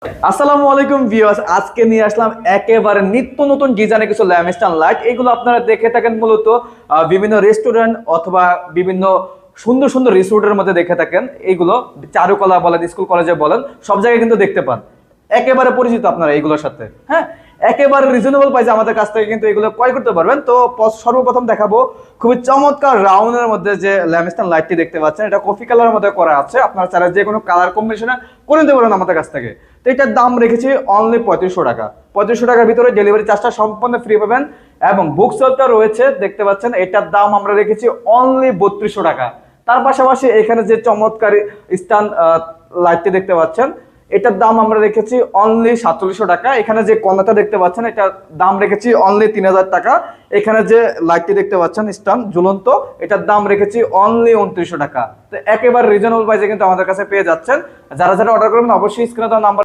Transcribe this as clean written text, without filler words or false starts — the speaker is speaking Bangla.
আসসালামু আলাইকুম ভিউয়ার্স, আজকে নিয়ে আসলাম একেবারে নিত্য নতুন ডিজাইনের কিছু ল্যাম্পস্ট্যান্ড লাইট। এগুলো আপনারা দেখে থাকেন মূলত বিভিন্ন রেস্টুরেন্ট অথবা বিভিন্ন সুন্দর সুন্দর রিসোর্টের মধ্যে দেখে থাকেন। এইগুলো চারুকলা বলেন, স্কুল কলেজে বলেন, সব জায়গায় কিন্তু দেখতে পান। একেবারে পরিচিত আপনারা এইগুলোর সাথে। হ্যাঁ, একেবারে রিজনেবল প্রাইসে আমাদের কাছ থেকে কিন্তু এগুলো ক্রয় করতে পারবেন। তো সর্বপ্রথম দেখাবো খুবই চমৎকার রাউন্ডের মধ্যে যে ল্যাম্পস্ট্যান্ড লাইটটি দেখতে পাচ্ছেন। এটা কফি কালারের মধ্যে করা আছে, আপনারা চাইলে যে কোনো কালার কম্বিনেশনে করে নিতে পারেন আমাদের কাছ থেকে। তো এটার দাম রেখেছি অনলি 3500 টাকা। 3500 টাকার ভিতরে ডেলিভারি চার্জটা সম্পূর্ণ ফ্রি পাবেন এবং বুক সেলটা রয়েছে দেখতে পাচ্ছেন। এটার দাম আমরা রেখেছি অনলি 3200 টাকা। তার পাশাপাশি এখানে যে চমৎকার স্ট্যান্ড লাইটটি দেখতে পাচ্ছেন, এটার দাম আমরা রেখেছি অনলি 4700 টাকা। এখানে যে কর্নারটা দেখতে পাচ্ছেন, এটার দাম রেখেছি অনলি 3000 টাকা। এখানে যে লাইটটি দেখতে পাচ্ছেন স্ট্যান্ড ঝুলন্ত, এটার দাম রেখেছি অনলি 2900 টাকা। তো একেবারে রিজনেবল প্রাইসে কিন্তু আমাদের কাছে পেয়ে যাচ্ছেন। যারা যারা অর্ডার করবেন অবশ্যই স্ক্রিনে দেওয়া নাম্বার